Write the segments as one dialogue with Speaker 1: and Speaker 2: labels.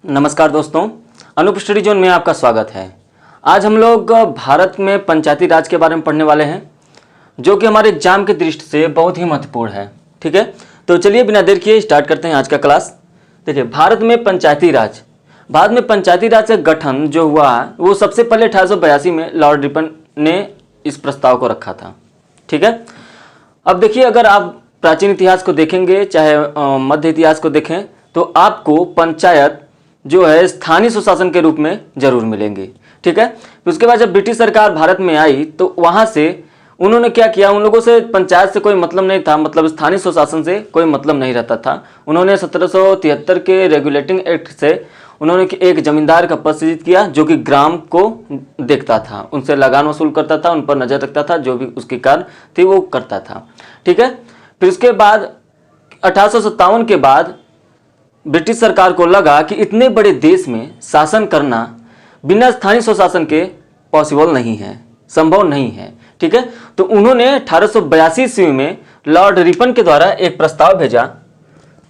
Speaker 1: नमस्कार दोस्तों, Anoop study zone में आपका स्वागत है। आज हम लोग भारत में पंचायती राज के बारे में पढ़ने वाले हैं, जो कि हमारे एग्जाम की दृष्टि से बहुत ही महत्वपूर्ण है। ठीक है, तो चलिए बिना देर किए स्टार्ट करते हैं आज का क्लास। देखिए, भारत में पंचायती राज का गठन जो हुआ वो सबसे पहले 1882 में लॉर्ड रिपन ने इस प्रस्ताव को रखा था। ठीक है, अब देखिए, अगर आप प्राचीन इतिहास को देखेंगे चाहे मध्य इतिहास को देखें तो आपको पंचायत जो है स्थानीय स्वशासन के रूप में जरूर मिलेंगे। ठीक है, तो उसके बाद जब ब्रिटिश सरकार भारत में आई तो वहां से उन्होंने क्या किया, उन लोगों से पंचायत से कोई मतलब नहीं था, मतलब स्थानीय स्वशासन से कोई मतलब नहीं रहता था। उन्होंने 1773 के रेगुलेटिंग एक्ट से उन्होंने एक जमींदार का पद सृजित किया, जो कि ग्राम को देखता था, उनसे लगान वसूल करता था, उन पर नजर रखता था, जो भी उसकी कार्य थी वो करता था। ठीक है, फिर उसके बाद 1857 के बाद ब्रिटिश सरकार को लगा कि इतने बड़े देश में शासन करना बिना स्थानीय स्वशासन के पॉसिबल नहीं है, संभव नहीं है। ठीक है, तो उन्होंने 1882 ईस्वी में लॉर्ड रिपन के द्वारा एक प्रस्ताव भेजा।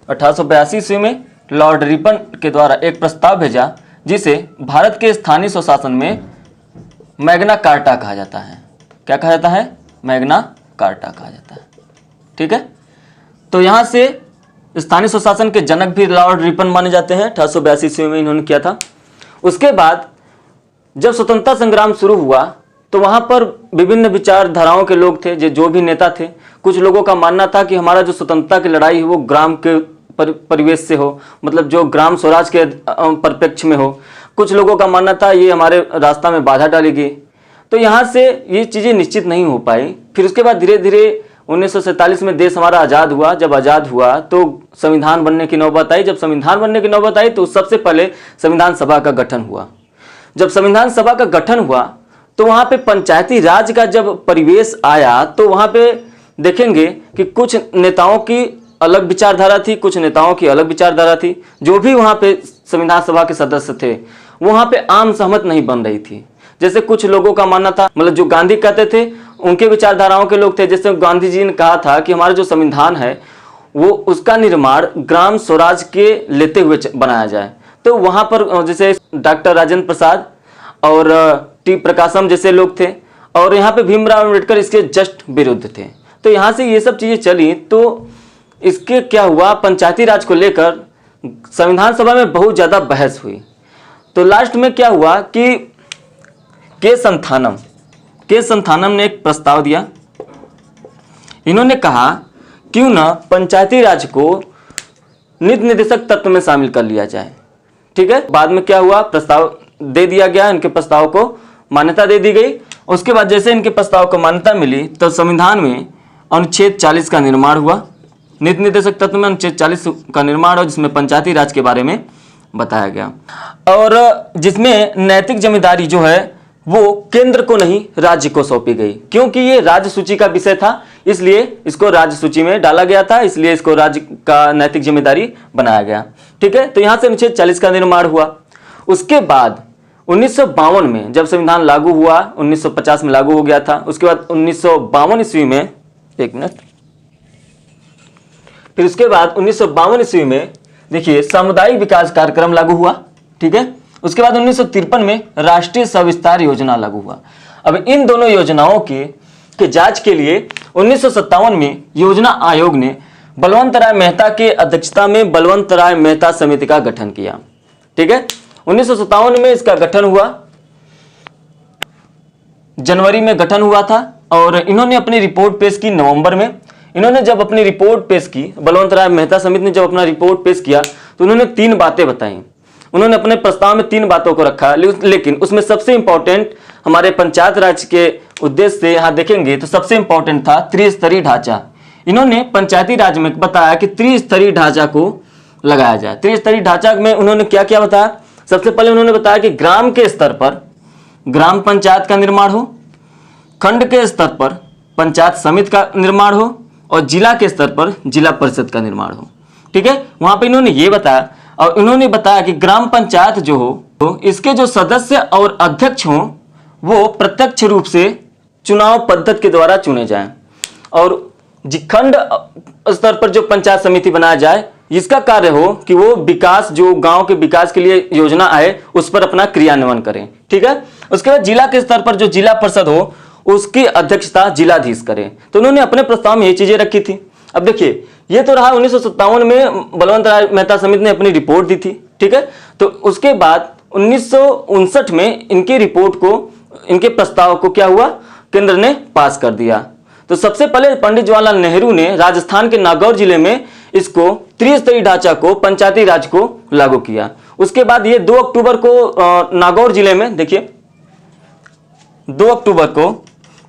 Speaker 1: 1882 ईस्वी में लॉर्ड रिपन के द्वारा एक प्रस्ताव भेजा, जिसे भारत के स्थानीय स्वशासन में मैग्ना कार्टा कहा जाता है। क्या कहा जाता है? मैग्ना कार्टा कहा जाता है। ठीक है, तो यहां से स्थानीय स्वशासन के जनक भी लॉर्ड रिपन माने जाते हैं। 1882 ईस्वी में इन्होंने किया था। उसके बाद जब स्वतंत्रता संग्राम शुरू हुआ तो वहां पर विभिन्न विचारधाराओं के लोग थे, जो भी नेता थे। कुछ लोगों का मानना था कि हमारा जो स्वतंत्रता की लड़ाई है वो ग्राम के परिवेश से हो, मतलब जो ग्राम स्वराज के परिप्रेक्ष्य में हो। कुछ लोगों का मानना था ये हमारे रास्ता में बाधा डालेगी। तो यहाँ से ये चीज़ें निश्चित नहीं हो पाई। फिर उसके बाद धीरे धीरे 1947 में देश हमारा आज़ाद हुआ। जब आज़ाद हुआ तो संविधान बनने की नौबत आई। जब संविधान बनने की नौबत आई तो सबसे पहले संविधान सभा का गठन हुआ। जब संविधान सभा का गठन हुआ तो वहाँ पे पंचायती राज का जब परिवेश आया तो वहाँ पे देखेंगे कि कुछ नेताओं की अलग विचारधारा थी, कुछ नेताओं की अलग विचारधारा थी। जो भी वहाँ पे संविधान सभा के सदस्य थे वहाँ पे आम सहमत नहीं बन रही थी। जैसे कुछ लोगों का मानना था, मतलब जो गांधी कहते थे उनके विचारधाराओं के लोग थे। जैसे गांधी जी ने कहा था कि हमारा जो संविधान है वो उसका निर्माण ग्राम स्वराज के लेते हुए बनाया जाए। तो वहाँ पर जैसे डॉक्टर राजेंद्र प्रसाद और टी प्रकाशम जैसे लोग थे, और यहाँ पे भीमराव अम्बेडकर इसके जस्ट विरुद्ध थे। तो यहाँ से ये सब चीज़ें चली। तो इसके क्या हुआ, पंचायती राज को लेकर संविधान सभा में बहुत ज़्यादा बहस हुई। तो लास्ट में क्या हुआ कि के संथानम ने एक प्रस्ताव दिया। इन्होंने कहा क्यों ना पंचायती राज को नीति निर्देशक तत्व में शामिल कर लिया जाए। ठीक है, बाद में क्या हुआ, प्रस्ताव दे दिया गया, इनके प्रस्ताव को मान्यता दे दी गई। उसके बाद जैसे इनके प्रस्ताव को मान्यता मिली तो संविधान में अनुच्छेद 40 का निर्माण हुआ। नीति निर्देशक तत्व में अनुच्छेद 40 का निर्माण हुआ, जिसमें पंचायती राज के बारे में बताया गया, और जिसमें नैतिक जिम्मेदारी जो है वो केंद्र को नहीं राज्य को सौंपी गई। क्योंकि ये राज्य सूची का विषय था इसलिए इसको राज्य सूची में डाला गया था, इसलिए इसको राज्य का नैतिक जिम्मेदारी बनाया गया। ठीक है, तो यहाँ से अनुच्छेद 40 का निर्माण हुआ। उसके बाद 1952 में जब संविधान लागू हुआ, 1950 में लागू हो गया था। उसके बाद 1952 ईस्वी में, एक मिनट, फिर उसके बाद 1952 ईस्वी में देखिए सामुदायिक विकास कार्यक्रम लागू हुआ। ठीक है, उसके बाद 1953 में राष्ट्रीय सविस्तार योजना लागू हुआ। अब इन दोनों योजनाओं के जांच के लिए 1957 में योजना आयोग ने बलवंत राय मेहता के अध्यक्षता में बलवंत राय मेहता समिति का गठन किया। ठीक है, 1957 में इसका गठन हुआ, जनवरी में गठन हुआ था, और इन्होंने अपनी रिपोर्ट पेश की नवंबर में। इन्होंने जब अपनी रिपोर्ट पेश की, बलवंत राय मेहता समिति ने जब अपना रिपोर्ट पेश किया तो उन्होंने 3 बातें बताई। उन्होंने अपने प्रस्ताव में 3 बातों को रखा, लेकिन उसमें सबसे इंपॉर्टेंट हमारे पंचायत राज के उद्देश्य से यहाँ देखेंगे तो सबसे इंपॉर्टेंट था त्रिस्तरीय ढांचा। इन्होंने पंचायती राज में बताया कि त्रिस्तरीय ढांचा को लगाया जाए। त्रिस्तरीय ढांचा में उन्होंने क्या क्या बताया, सबसे पहले उन्होंने बताया कि ग्राम के स्तर पर ग्राम पंचायत का निर्माण हो, खंड के स्तर पर पंचायत समिति का निर्माण हो, और जिला के स्तर पर जिला परिषद का निर्माण हो। ठीक है, वहां पे इन्होंने ये बताया, और इन्होंने बताया कि ग्राम पंचायत जो हो तो इसके जो सदस्य और अध्यक्ष हों वो प्रत्यक्ष रूप से चुनाव पद्धति के द्वारा चुने जाएं, और खंड स्तर पर जो पंचायत समिति बनाया जाए इसका कार्य हो कि वो विकास, जो गांव के विकास के लिए योजना आए उस पर अपना क्रियान्वयन करें। ठीक है। उसके बाद जिला के स्तर पर जो जिला परिषद हो उसकी अध्यक्षता जिलाधीश करें। तो उन्होंने अपने प्रस्ताव में ये चीजें रखी थी। अब देखिए, ये तो रहा 1957 में बलवंत राय मेहता समिति ने अपनी रिपोर्ट दी थी। ठीक है। तो उसके बाद 1959 में इनकी रिपोर्ट को, इनके प्रस्ताव को क्या हुआ, केंद्र ने पास कर दिया। तो सबसे पहले पंडित जवाहरलाल नेहरू ने राजस्थान के नागौर जिले में इसको त्रिस्तरीय ढांचा को, पंचायती राज को लागू किया। उसके बाद ये 2 अक्टूबर को नागौर जिले में, देखिए 2 अक्टूबर को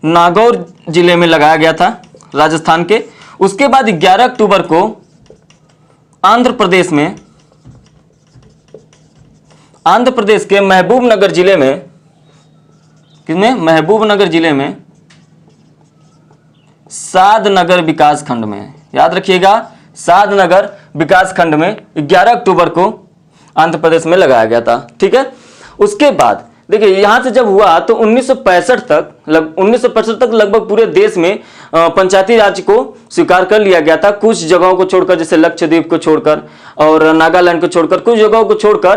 Speaker 1: नागौर जिले में लगाया गया था राजस्थान के। उसके बाद 11 अक्टूबर को आंध्र प्रदेश के महबूबनगर जिले में, किसमें, महबूबनगर जिले में सादनगर विकास खंड में, याद रखिएगा, सादनगर विकास खंड में 11 अक्टूबर को आंध्र प्रदेश में लगाया गया था। ठीक है। उसके बाद देखिए, यहां से जब हुआ तो 1965 तक लगभग पूरे देश में पंचायती राज को स्वीकार कर लिया गया था। कुछ जगहों को छोड़कर, जैसे लक्षद्वीप को छोड़कर और नागालैंड को छोड़कर, कुछ जगहों को छोड़कर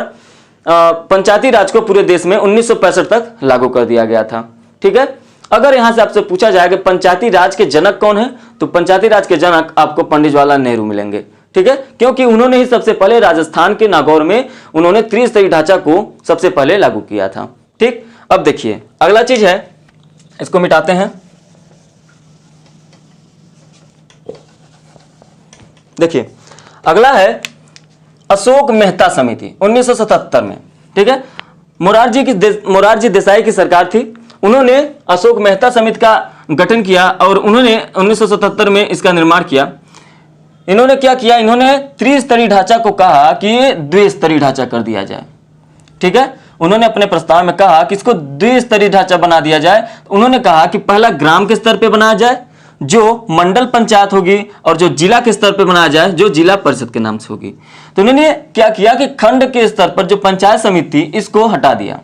Speaker 1: पंचायती राज को पूरे देश में 1965 तक लागू कर दिया गया था। ठीक है। अगर यहां से आपसे पूछा जाए कि पंचायती राज के जनक कौन है, तो पंचायती राज के जनक आपको पंडित जवाहरलाल नेहरू मिलेंगे। ठीक है। क्योंकि उन्होंने ही सबसे पहले राजस्थान के नागौर में उन्होंने त्रिस्तरीय ढांचा को सबसे पहले लागू किया था। ठीक। अब देखिए, अगला चीज है, इसको मिटाते हैं। देखिए, अगला है अशोक मेहता समिति 1977 में। ठीक है। मोरारजी देसाई की सरकार थी। उन्होंने अशोक मेहता समिति का गठन किया और उन्होंने 1977 में इसका निर्माण किया। इन्होंने क्या किया, इन्होंने त्रिस्तरीय ढांचा को कहा कि ये द्विस्तरीय ढांचा कर दिया जाए। ठीक है। उन्होंने अपने प्रस्ताव में कहा कि इसको द्विस्तरीय ढांचा बना दिया जाए। उन्होंने कहा कि पहला ग्राम के स्तर पे बनाया जाए, जो मंडल पंचायत होगी, और जो जिला के स्तर पे बनाया जाए, जो जिला परिषद के नाम से होगी। तो उन्होंने क्या किया कि खंड के स्तर पर जो पंचायत समिति, इसको हटा दिया।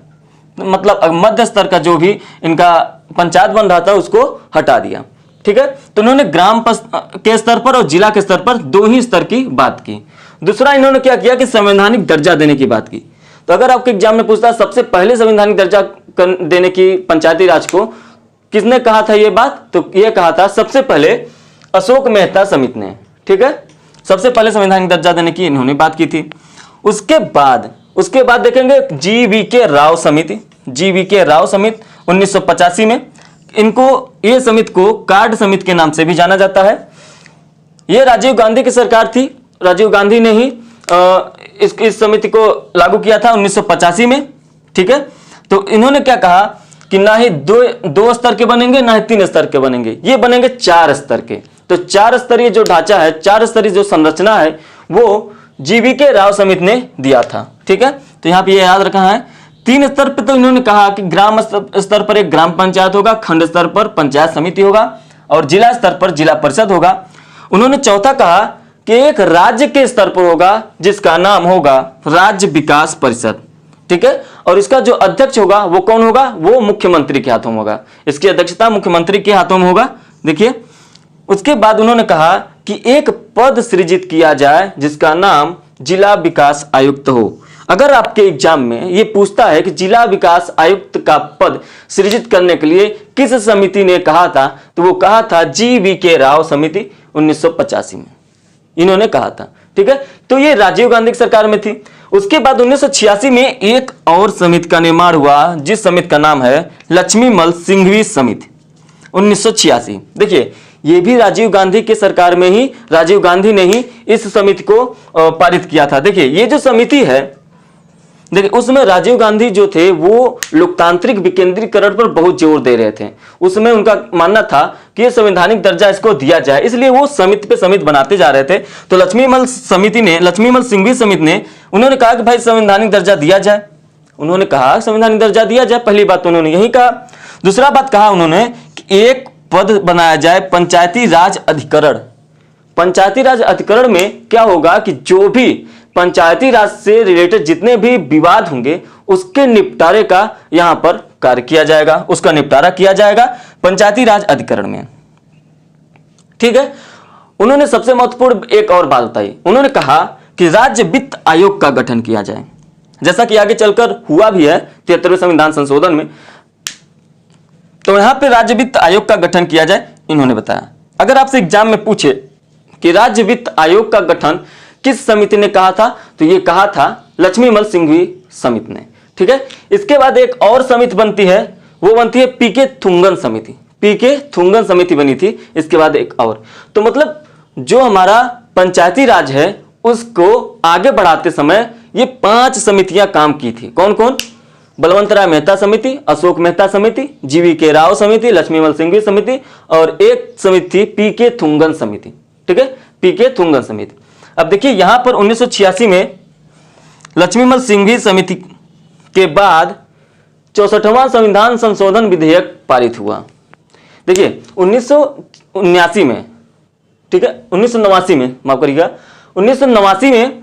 Speaker 1: मतलब मध्य स्तर का जो भी इनका पंचायत बन रहा था उसको हटा दिया। ठीक है। तो उन्होंने ग्राम के स्तर पर और जिला के स्तर पर 2 ही स्तर की बात की। दूसरा, इन्होंने क्या किया कि संवैधानिक दर्जा देने की बात की। तो अगर आपके एग्जाम में पूछता है सबसे पहले संवैधानिक दर्जा देने की पंचायती राज को किसने कहा था ये बात, तो ये कहा था सबसे पहले अशोक मेहता समिति ने। ठीक है। सबसे पहले संवैधानिक दर्जा देने की इन्होंने बात की थी। उसके बाद देखेंगे GV.K. राव समिति। GV.K. राव समिति 1985 में, इनको, ये समिति को कार्ड समिति के नाम से भी जाना जाता है। ये राजीव गांधी की सरकार थी। राजीव गांधी ने ही इस समिति को लागू किया था 1985 में। ठीक है। तो इन्होंने क्या कहा कि ना ही दो स्तर के बनेंगे, ना ही 3 स्तर के बनेंगे, ये बनेंगे 4 स्तर के। तो 4 स्तरीय जो ढांचा है, 4 स्तरीय जो संरचना है, वो GV.K. राव समिति ने दिया था। ठीक है। तो यहाँ पे ये याद रखना है। 3 स्तर पे तो इन्होंने कहा कि ग्राम स्तर पर एक ग्राम पंचायत होगा, खंड स्तर पर पंचायत समिति होगा और जिला स्तर पर जिला परिषद होगा। उन्होंने चौथा कहा कि एक राज्य के स्तर पर होगा जिसका नाम होगा राज्य विकास परिषद। ठीक है। और इसका जो अध्यक्ष होगा वो कौन होगा, वो मुख्यमंत्री के हाथों में होगा। इसकी अध्यक्षता मुख्यमंत्री के हाथों में होगा। देखिए, उसके बाद उन्होंने कहा कि एक पद सृजित किया जाए जिसका नाम जिला विकास आयुक्त हो। अगर आपके एग्जाम में ये पूछता है कि जिला विकास आयुक्त का पद सृजित करने के लिए किस समिति ने कहा था, तो वो कहा था GV.K. राव समिति 1985 में इन्होंने कहा था। ठीक है। तो ये राजीव गांधी की सरकार में थी। उसके बाद 1986 में एक और समिति का निर्माण हुआ, जिस समिति का नाम है लक्ष्मीमल सिंघवी समिति 1986। देखिए, ये भी राजीव गांधी की सरकार में ही, राजीव गांधी ने ही इस समिति को पारित किया था। देखिए, ये जो समिति है, देखिए उसमें राजीव गांधी जो थे वो लोकतांत्रिक विकेंद्रीकरण पर बहुत जोर दे रहे थे। उसमें उनका मानना था कि ये संवैधानिक दर्जा इसको दिया जाए, इसलिए वो समिति पे समिति बनाते जा रहे थे। तो लक्ष्मीमल सिंघवी समिति ने उन्होंने कहा कि भाई संवैधानिक दर्जा दिया जाए। उन्होंने कहा संवैधानिक दर्जा दिया जाए, पहली बात तो उन्होंने यही कहा। दूसरा बात कहा उन्होंने कि एक पद बनाया जाए पंचायती राज अधिकरण। पंचायती राज अधिकरण में क्या होगा कि जो भी पंचायती राज से रिलेटेड जितने भी विवाद होंगे उसके निपटारे का यहां पर कार्य किया जाएगा, उसका निपटारा किया जाएगा पंचायती राज अधिकरण में। ठीक है। उन्होंने सबसे महत्वपूर्ण एक और बात बताई। उन्होंने कहा कि राज्य वित्त आयोग का गठन किया जाए, जैसा कि आगे चलकर हुआ भी है 73वें संविधान संशोधन में। तो यहां पे राज्य वित्त आयोग का गठन किया जाए, इन्होंने बताया। अगर आपसे एग्जाम में पूछे कि राज्य वित्त आयोग का गठन किस समिति ने कहा था, तो ये कहा था लक्ष्मीमल सिंघवी समिति ने। ठीक है, इसके बाद एक और समिति बनती है, वो बनती है पीके थुंगन समिति। पीके थुंगन समिति बनी थी, इसके बाद एक और। तो मतलब जो हमारा पंचायती राज है उसको आगे बढ़ाते समय ये 5 समितियां काम की थी। कौन कौन? बलवंतराय मेहता समिति, अशोक मेहता समिति, जीवी राव समिति, लक्ष्मीमल सिंघवी समिति, और एक समिति थी पीके थुंगन समिति। ठीक है, पीके थुंगन समिति। अब देखिए यहां पर 1986 में लक्ष्मीमल सिंघवी समिति के बाद 64वां संविधान संशोधन विधेयक पारित हुआ। देखिए 1979 में, ठीक है 1989 में, माफ करिएगा 1989 में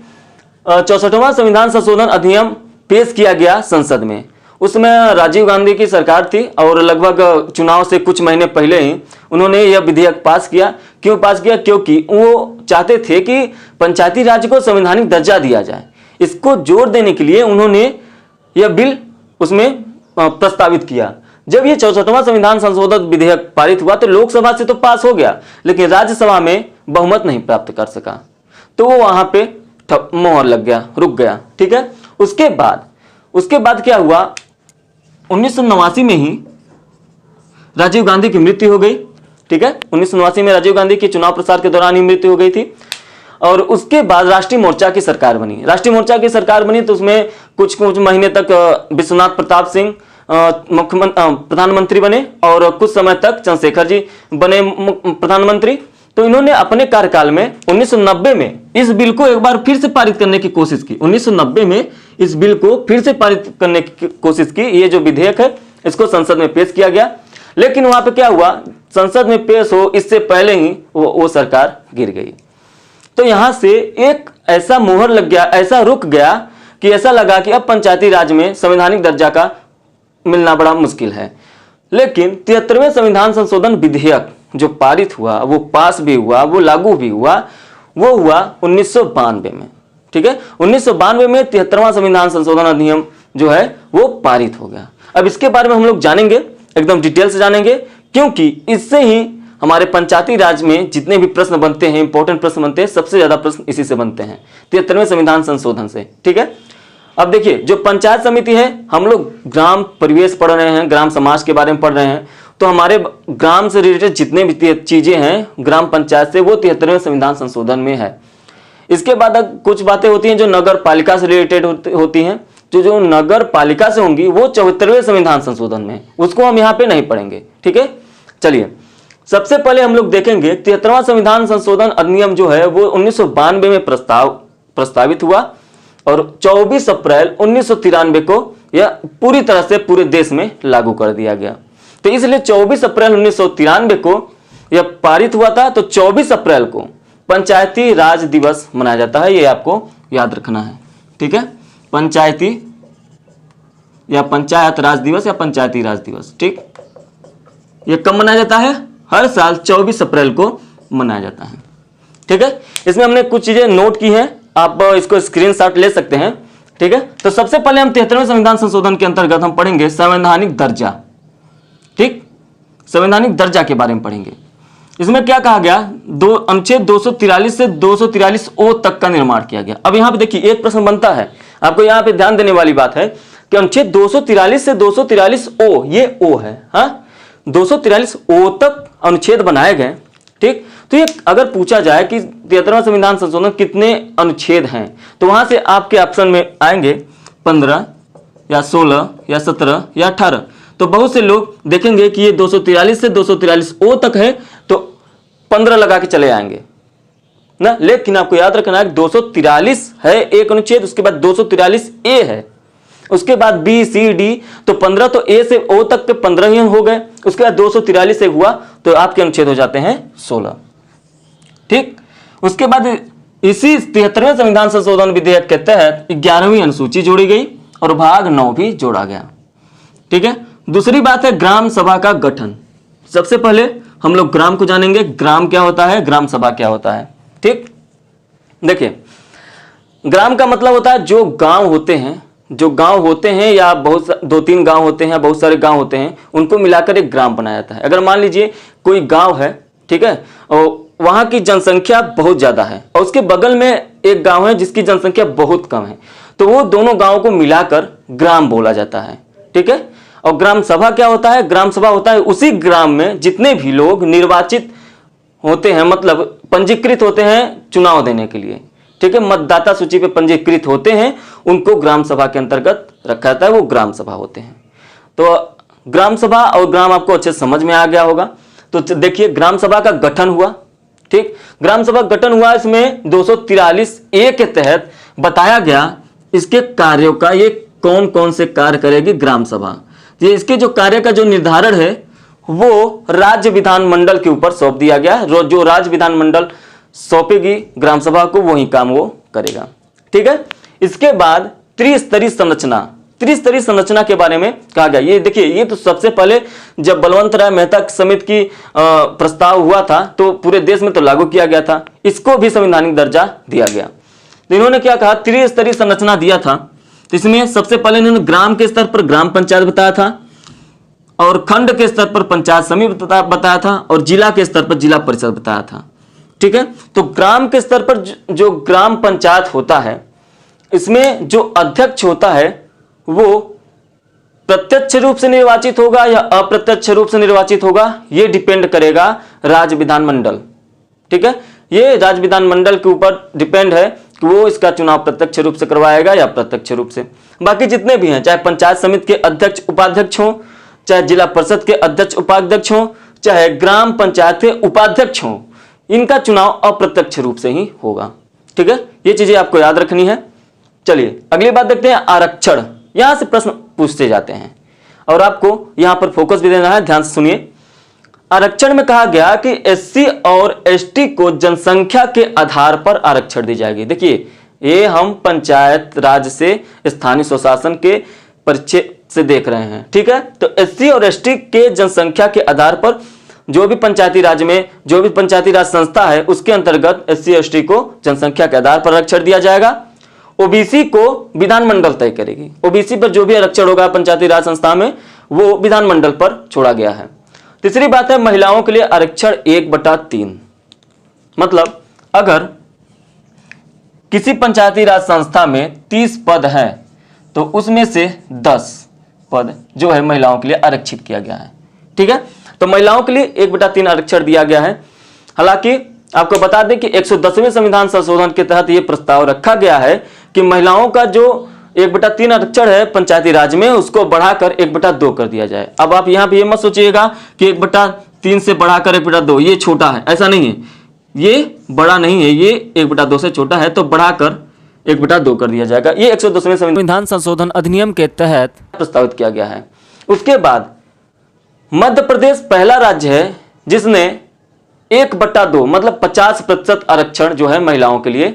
Speaker 1: 64वां संविधान संशोधन अधिनियम पेश किया गया संसद में। उसमें राजीव गांधी की सरकार थी और लगभग चुनाव से कुछ महीने पहले ही उन्होंने यह विधेयक पास किया। क्यों पास किया? क्योंकि वो चाहते थे कि पंचायती राज को संवैधानिक दर्जा दिया जाए। इसको जोर देने के लिए उन्होंने यह बिल उसमें प्रस्तावित किया। जब ये 64वां संविधान संशोधन विधेयक पारित हुआ तो लोकसभा से तो पास हो गया, लेकिन राज्यसभा में बहुमत नहीं प्राप्त कर सका, तो वो वहां पे मोहर लग गया, रुक गया। ठीक है, उसके बाद क्या हुआ? 1989 में ही राजीव गांधी की मृत्यु हो गई। ठीक है, 1989 में राजीव गांधी की चुनाव प्रचार के दौरान ही मृत्यु हो गई थी। और उसके बाद राष्ट्रीय मोर्चा की सरकार बनी। राष्ट्रीय मोर्चा की सरकार बनी तो उसमें कुछ महीने तक विश्वनाथ प्रताप सिंह प्रधानमंत्री बने और कुछ समय तक चंद्रशेखर जी बने प्रधानमंत्री। तो इन्होंने अपने कार्यकाल में 1990 में इस बिल को एक बार फिर से पारित करने की कोशिश की। 1990 में इस बिल को फिर से पारित करने की कोशिश की। ये जो विधेयक है इसको संसद में पेश किया गया, लेकिन वहां पे क्या हुआ? संसद में पेश हो इससे पहले ही वो सरकार गिर गई। तो यहां से एक ऐसा मोहर लग गया, ऐसा रुक गया कि ऐसा लगा कि अब पंचायती राज में संवैधानिक दर्जा का मिलना बड़ा मुश्किल है। लेकिन 73वें संविधान संशोधन विधेयक जो पारित हुआ, वो पास भी हुआ, वो लागू भी हुआ, वो हुआ 1992 में। ठीक है, 1992 में 73वां संविधान संशोधन अधिनियम जो है वो पारित हो गया। अब इसके बारे में हम लोग जानेंगे, एकदम डिटेल से जानेंगे, क्योंकि इससे ही हमारे पंचायती राज में जितने भी प्रश्न बनते हैं, इंपॉर्टेंट प्रश्न बनते हैं, सबसे ज्यादा प्रश्न इसी से बनते हैं, 73वें संविधान संशोधन से। ठीक है, अब देखिए जो पंचायत समिति है, हम लोग ग्राम परिवेश पढ़ रहे हैं, ग्राम समाज के बारे में पढ़ रहे हैं, तो हमारे ग्राम से रिलेटेड जितने भी चीजें हैं ग्राम पंचायत से, वो 73वें संविधान संशोधन में है। इसके बाद कुछ बातें होती हैं जो नगर पालिका से रिलेटेड होती हैं, जो नगर पालिका से होंगी वो 74वें संविधान संशोधन में, उसको हम यहाँ पे नहीं पढ़ेंगे। ठीक है, चलिए सबसे पहले हम लोग देखेंगे 73वां संविधान संशोधन अधिनियम जो है वो 1992 में प्रस्तावित हुआ और 24 अप्रैल 1993 को यह पूरी तरह से पूरे देश में लागू कर दिया गया। तो इसलिए 24 अप्रैल 1993 को यह पारित हुआ था। तो 24 अप्रैल को पंचायती राज दिवस मनाया जाता है, ये आपको याद रखना है। ठीक है, पंचायती या पंचायत राज दिवस या पंचायती राज दिवस। ठीक, ये कब मनाया जाता है? हर साल 24 अप्रैल को मनाया जाता है। ठीक है, इसमें हमने कुछ चीजें नोट की हैं, आप इसको स्क्रीनशॉट ले सकते हैं। ठीक है, तो सबसे पहले हम 73वें संविधान संशोधन के अंतर्गत हम पढ़ेंगे संवैधानिक दर्जा। ठीक, संवैधानिक दर्जा के बारे में पढ़ेंगे। इसमें क्या कहा गया? अनुच्छेद 243 से 243 ओ तक का निर्माण किया गया। अब यहां पे देखिए एक प्रश्न बनता है, आपको यहां पे ध्यान देने वाली बात है कि अनुच्छेद 243 से 243 ओ, ये ओ है, हाँ 243 ओ तक अनुच्छेद बनाए गए। ठीक, तो ये अगर पूछा जाए कि 73वां संविधान संशोधन कितने अनुच्छेद हैं, तो वहां से आपके ऑप्शन में आएंगे 15 या 16 या 17 या 18। तो बहुत से लोग देखेंगे कि ये 243 से 243 ओ तक है, तो 15 लगा के चले आएंगे ना। लेकिन आपको याद रखना है 243 है एक अनुच्छेद, उसके बाद 243 ए है, उसके बाद बी सी डी, तो 15 तो ए से ओ तक के 15 ही हो गए। उसके बाद 243 से हुआ तो आपके अनुच्छेद हो जाते हैं 16। ठीक, उसके बाद इसी 73वें संविधान संशोधन विधेयक के तहत 11वीं अनुसूची जोड़ी गई और भाग 9 भी जोड़ा गया। ठीक है, दूसरी बात है ग्राम सभा का गठन। सबसे पहले हम लोग ग्राम को जानेंगे। ग्राम क्या होता है, ग्राम सभा क्या होता है। ठीक, देखिए ग्राम का मतलब होता है जो गांव होते हैं या बहुत 2-3 गांव होते हैं या बहुत सारे गांव होते हैं, उनको मिलाकर एक ग्राम बनाया जाता है। अगर मान लीजिए कोई गांव है, ठीक है, और वहां की जनसंख्या बहुत ज्यादा है और उसके बगल में एक गांव है जिसकी जनसंख्या बहुत कम है, तो वो दोनों गांवों को मिलाकर ग्राम बोला जाता है। ठीक है, और ग्राम सभा क्या होता है, ग्राम सभा होता है उसी ग्राम में जितने भी लोग निर्वाचित होते हैं, मतलब पंजीकृत होते हैं चुनाव देने के लिए, ठीक है, मतदाता सूची पे पंजीकृत होते हैं, उनको ग्राम सभा के अंतर्गत रखा जाता है, वो ग्राम सभा होते हैं। तो ग्राम सभा और ग्राम आपको अच्छे समझ में आ गया होगा। तो देखिए ग्राम सभा का गठन हुआ। ठीक, ग्राम सभा गठन हुआ, इसमें 243A के तहत बताया गया इसके कार्यों का, ये कौन कौन से कार्य करेगी ग्राम सभा। ये इसके जो कार्य का जो निर्धारण है वो राज्य विधानमंडल के ऊपर सौंप दिया गया। जो राज्य विधानमंडल सौंपेगी ग्राम सभा को, वही काम वो करेगा। ठीक है, इसके बाद त्रिस्तरीय संरचना के बारे में कहा गया। ये देखिए, ये तो सबसे पहले जब बलवंत राय मेहता समिति की प्रस्ताव हुआ था तो पूरे देश में तो लागू किया गया था, इसको भी संवैधानिक दर्जा दिया गया। तो इन्होंने क्या कहा, त्रिस्तरीय संरचना दिया था। तो इसमें सबसे पहले इन्होंने ग्राम के स्तर पर ग्राम पंचायत बताया था, और खंड के स्तर पर पंचायत समिति बताया था, और जिला के स्तर पर जिला परिषद बताया था। ठीक है, तो ग्राम के स्तर पर जो ग्राम पंचायत होता है, इसमें जो अध्यक्ष होता है वो प्रत्यक्ष रूप से निर्वाचित होगा या अप्रत्यक्ष रूप से निर्वाचित होगा, ये डिपेंड करेगा राज्य विधानमंडल। ठीक है, ये राज्य विधानमंडल के ऊपर डिपेंड है कि वो इसका चुनाव प्रत्यक्ष रूप से करवाएगा या अप्रत्यक्ष रूप से। बाकी जितने भी हैं, चाहे पंचायत समिति के अध्यक्ष उपाध्यक्ष हो, चाहे जिला परिषद के अध्यक्ष उपाध्यक्ष हो, चाहे ग्राम पंचायत के उपाध्यक्ष हो, इनका चुनाव अप्रत्यक्ष रूप से ही होगा। ठीक है, ये चीजें आपको याद रखनी है। चलिए अगली बात देखते हैं, आरक्षण। यहां से प्रश्न पूछते जाते हैं और आपको यहां पर फोकस भी देना है, ध्यान से सुनिए। आरक्षण में कहा गया कि SC और ST को जनसंख्या के आधार पर आरक्षण दी जाएगी। देखिए, ये हम पंचायत राज से स्थानीय स्वशासन के परिचय से देख रहे हैं। ठीक है, तो SC और ST के जनसंख्या के आधार पर जो भी पंचायती राज में जो भी पंचायती राज संस्था है उसके अंतर्गत SC ST को जनसंख्या के आधार पर आरक्षण दिया जाएगा। OBC को विधानमंडल तय करेगी। OBC पर जो भी आरक्षण होगा पंचायती राज संस्था में वो विधानमंडल पर छोड़ा गया है। तीसरी बात है, महिलाओं के लिए आरक्षण 1/3। मतलब अगर किसी पंचायती राज संस्था में 30 पद है तो उसमें से 10 पद जो है महिलाओं के लिए आरक्षित किया गया है। ठीक है, तो महिलाओं के लिए 1/3 आरक्षण दिया गया है। हालांकि आपको बता दें कि 110वें संविधान संशोधन के तहत यह प्रस्ताव रखा गया है कि महिलाओं का जो 1/3 आरक्षण है पंचायती राज में उसको बढ़ाकर 1/2 कर दिया जाए। अब आप यहाँ पे ये मत सोचिएगा कि 1/3 से बढ़ाकर 1/2 ये छोटा है, ऐसा नहीं है, ये बड़ा नहीं है, ये 1/2 से छोटा है, तो बढ़ाकर 1/2 कर दिया जाएगा। ये 110वें संविधान संशोधन अधिनियम के तहत प्रस्तावित किया गया है। उसके बाद मध्य प्रदेश पहला राज्य है जिसने 1/2 मतलब 50% आरक्षण जो है महिलाओं के लिए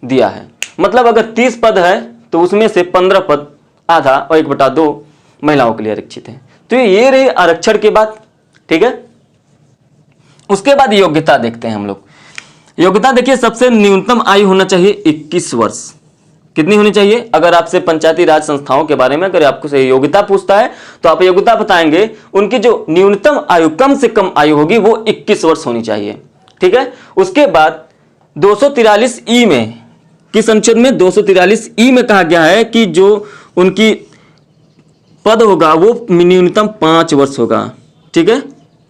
Speaker 1: दिया है। मतलब अगर 30 पद है तो उसमें से 15 पद आधा और 1/2 महिलाओं के लिए आरक्षित है। तो ये रही आरक्षण की बात। ठीक है, उसके बाद योग्यता देखते हैं हम लोग। योग्यता देखिए, सबसे न्यूनतम आयु होना चाहिए 21 वर्ष। कितनी होनी चाहिए? अगर आपसे पंचायती राज संस्थाओं के बारे में अगर आपको से योग्यता पूछता है तो आप योग्यता बताएंगे, उनकी जो न्यूनतम आयु कम से कम आयु होगी वो 21 वर्ष होनी चाहिए। ठीक है, उसके बाद 243E में किस अनुच्छेद में 243E में कहा गया है कि जो उनकी पद होगा वो न्यूनतम 5 वर्ष होगा। ठीक है,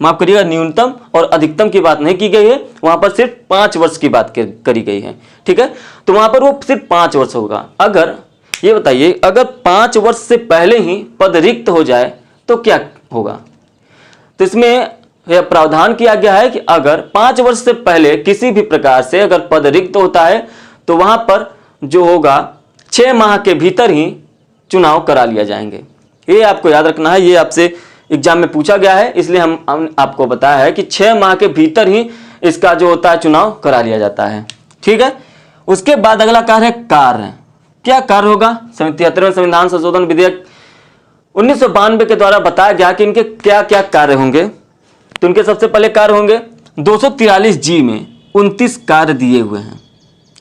Speaker 1: माफ करिएगा, न्यूनतम और अधिकतम की बात नहीं की गई है, वहां पर सिर्फ 5 वर्ष की बात करी गई है। ठीक है, तो वहां पर वो सिर्फ 5 वर्ष होगा। अगर ये बताइए, अगर 5 वर्ष से पहले ही पद रिक्त हो जाए तो क्या होगा? तो इसमें यह प्रावधान किया गया है कि अगर 5 वर्ष से पहले किसी भी प्रकार से अगर पद रिक्त होता है तो वहां पर जो होगा 6 माह के भीतर ही चुनाव करा लिया जाएंगे। ये आपको याद रखना है, ये आपसे एग्जाम में पूछा गया है, इसलिए हम आपको बताया है कि 6 माह के भीतर ही इसका जो होता है चुनाव करा लिया जाता है। ठीक है, उसके बाद अगला कार्य है कार्य। क्या कार्य होगा? 73वें संविधान संशोधन विधेयक 1992 के द्वारा बताया गया कि इनके क्या क्या कार्य होंगे। तो उनके सबसे पहले कार्य होंगे 243 जी में 29 कार्य दिए हुए हैं।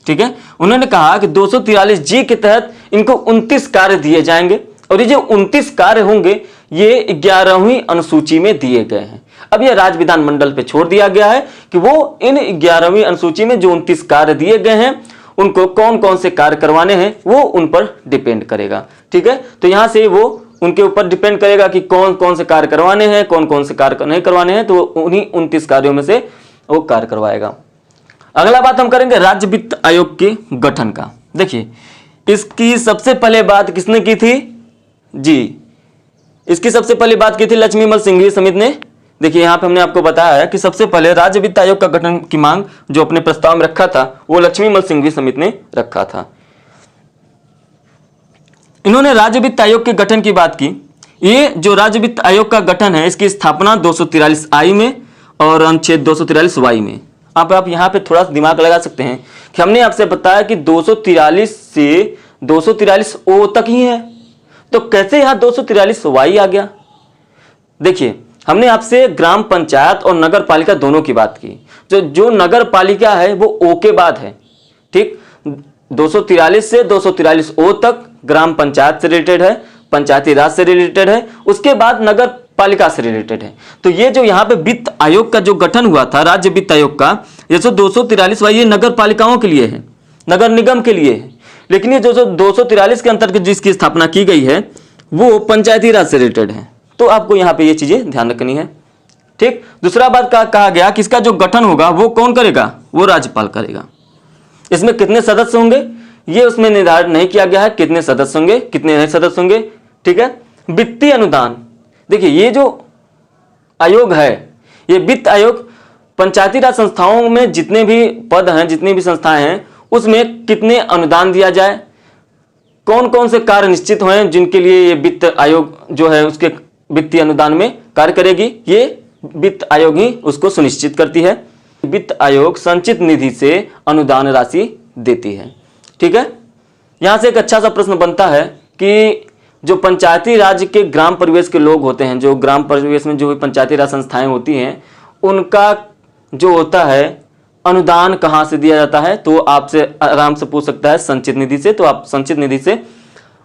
Speaker 1: ठीक है, उन्होंने कहा कि 243 जी के तहत इनको 29 कार्य दिए जाएंगे और ये जो 29 कार्य होंगे ये 11वीं अनुसूची में दिए गए हैं। अब यह राज्य विधानमंडल पे छोड़ दिया गया है कि वो इन 11वीं अनुसूची में जो 29 कार्य दिए गए हैं उनको कौन कौन से कार्य करवाने हैं वो उन पर डिपेंड करेगा। ठीक है, तो यहां से वो उनके ऊपर डिपेंड करेगा कि कौन कौन से कार्य करवाने हैं, कौन कौन से कार्य नहीं करवाने हैं, तो उन्हीं 29 कार्यों में से वो कार्य करवाएगा। अगला बात हम करेंगे राज्य वित्त आयोग के गठन का। देखिए, इसकी सबसे पहले बात किसने की थी जी, इसकी सबसे पहली बात की थी लक्ष्मीमल सिंघवी समिति ने। देखिए यहां पे हमने आपको बताया है कि सबसे पहले राज्य वित्त आयोग का गठन की मांग जो अपने प्रस्ताव में रखा था वो लक्ष्मीमल सिंघवी समिति ने रखा था। इन्होंने राज्य वित्त आयोग के गठन की बात की। ये जो राज्य वित्त आयोग का गठन है इसकी स्थापना 243 आई में और अनुच्छेद 243 वाई में। आप यहाँ पे थोड़ा सा दिमाग लगा सकते हैं कि हमने आपसे बताया कि 243 से 243 ओ तक ही है, तो कैसे यहाँ 243 वाई आ गया। देखिए, हमने आपसे ग्राम पंचायत और नगर पालिका दोनों की बात की। जो नगर पालिका है वो ओ के बाद है। ठीक, 243 से 243 ओ तक ग्राम पंचायत से रिलेटेड है, पंचायती राज से रिलेटेड है, उसके बाद नगर पालिका से रिलेटेड है। तो ये जो यहाँ पे वित्त आयोग का जो गठन हुआ था राज्य वित्त आयोग का, ये 243 वाई ये नगर पालिकाओं के लिए है, नगर निगम के लिए है। लेकिन ये जो 243 के अंतर्गत जिसकी स्थापना की गई है वो पंचायती राज से रिलेटेड है। तो आपको यहाँ पे ये चीजें ध्यान रखनी है। ठीक, दूसरा बात कहा गया कि इसका जो गठन होगा वो कौन करेगा, वो राज्यपाल करेगा। इसमें कितने सदस्य होंगे ये उसमें निर्धारित नहीं किया गया है, कितने सदस्य होंगे कितने नहीं सदस्य होंगे। ठीक है, वित्तीय अनुदान, देखिए ये जो आयोग है ये वित्त आयोग पंचायती राज संस्थाओं में जितने भी पद हैं, जितनी भी संस्थाएं हैं उसमें कितने अनुदान दिया जाए, कौन कौन से कार्य निश्चित हुए हैं जिनके लिए ये वित्त आयोग जो है उसके वित्तीय अनुदान में कार्य करेगी, ये वित्त आयोग ही उसको सुनिश्चित करती है। वित्त आयोग संचित निधि से अनुदान राशि देती है। ठीक है, यहां से एक अच्छा सा प्रश्न बनता है कि जो पंचायती राज के ग्राम परिवेश के लोग होते हैं, जो ग्राम परिवेश में जो भी पंचायती राज संस्थाएं होती हैं उनका जो होता है अनुदान कहां से दिया जाता है, तो आपसे आराम से पूछ सकता है संचित निधि से। तो आप संचित निधि से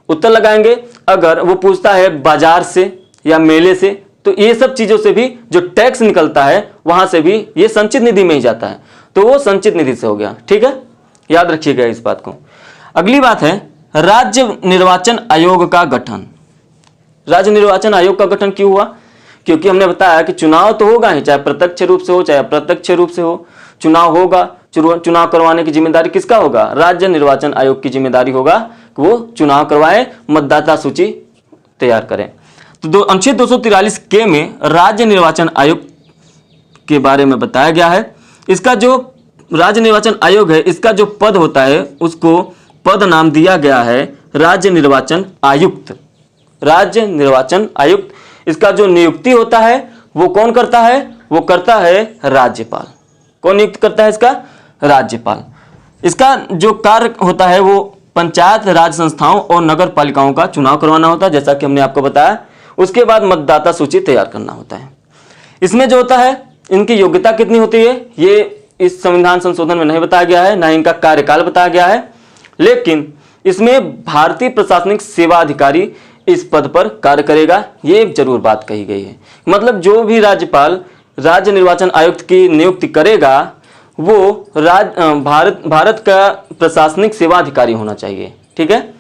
Speaker 1: उत्तर लगाएंगे। अगर वो पूछता है बाजार से या मेले से, तो ये सब चीजों से भी जो टैक्स निकलता है वहां से भी ये संचित निधि में ही जाता है, तो वो संचित निधि से हो गया। ठीक है, याद रखिएगा इस बात को। अगली बात है राज्य निर्वाचन आयोग का गठन। राज्य निर्वाचन आयोग का गठन क्यों हुआ, क्योंकि हमने बताया कि चुनाव तो होगा ही, चाहे प्रत्यक्ष रूप से हो चाहे अप्रत्यक्ष रूप से हो, चुनाव होगा। चुनाव करवाने की जिम्मेदारी किसका होगा, राज्य निर्वाचन आयोग की जिम्मेदारी होगा कि वो चुनाव करवाए, मतदाता सूची तैयार करें। तो अनुच्छेद 243 के में राज्य निर्वाचन आयोग के बारे में बताया गया है। इसका जो राज्य निर्वाचन आयोग है इसका जो पद होता है उसको पद नाम दिया गया है राज्य निर्वाचन आयुक्त। राज्य निर्वाचन आयुक्त, इसका जो नियुक्ति होता है वो कौन करता है, वो करता है राज्यपाल। कौन नियुक्त करता है इसका, राज्यपाल। इसका जो कार्य होता है वो पंचायत राज संस्थाओं और नगर पालिकाओं का चुनाव करवाना होता है, जैसा कि हमने आपको बताया। उसके बाद मतदाता सूची तैयार करना होता है। इसमें जो होता है इनकी योग्यता कितनी होती है ये इस संविधान संशोधन में नहीं बताया गया है, ना इनका कार्यकाल बताया गया है, लेकिन इसमें भारतीय प्रशासनिक सेवा अधिकारी इस पद पर कार्य करेगा, ये जरूर बात कही गई है। मतलब जो भी राज्यपाल राज्य निर्वाचन आयुक्त की नियुक्ति करेगा वो भारत का प्रशासनिक सेवा अधिकारी होना चाहिए। ठीक है,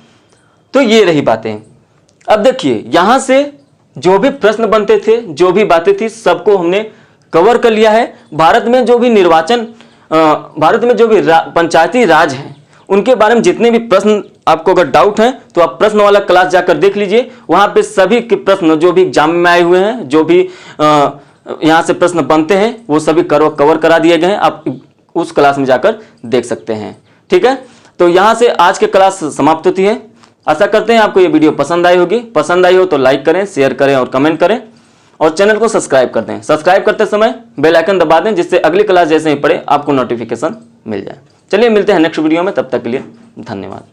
Speaker 1: तो ये रही बातें। अब देखिए यहां से जो भी प्रश्न बनते थे, जो भी बातें थी, सबको हमने कवर कर लिया है। भारत में जो भी पंचायती राज है उनके बारे में जितने भी प्रश्न आपको अगर डाउट है तो आप प्रश्न वाला क्लास जाकर देख लीजिए। वहां पे सभी के प्रश्न जो भी एग्जाम में आए हुए हैं, जो भी यहां से प्रश्न बनते हैं वो सभी कवर करा दिए गए हैं। आप उस क्लास में जाकर देख सकते हैं। ठीक है, तो यहां से आज के क्लास समाप्त होती है। आशा करते हैं आपको ये वीडियो पसंद आई होगी। पसंद आई हो तो लाइक करें, शेयर करें और कमेंट करें और चैनल को सब्सक्राइब कर दें। सब्सक्राइब करते समय बेल आइकन दबा दें जिससे अगली क्लास जैसे ही पड़े आपको नोटिफिकेशन मिल जाए। चलिए मिलते हैं नेक्स्ट वीडियो में, तब तक के लिए धन्यवाद।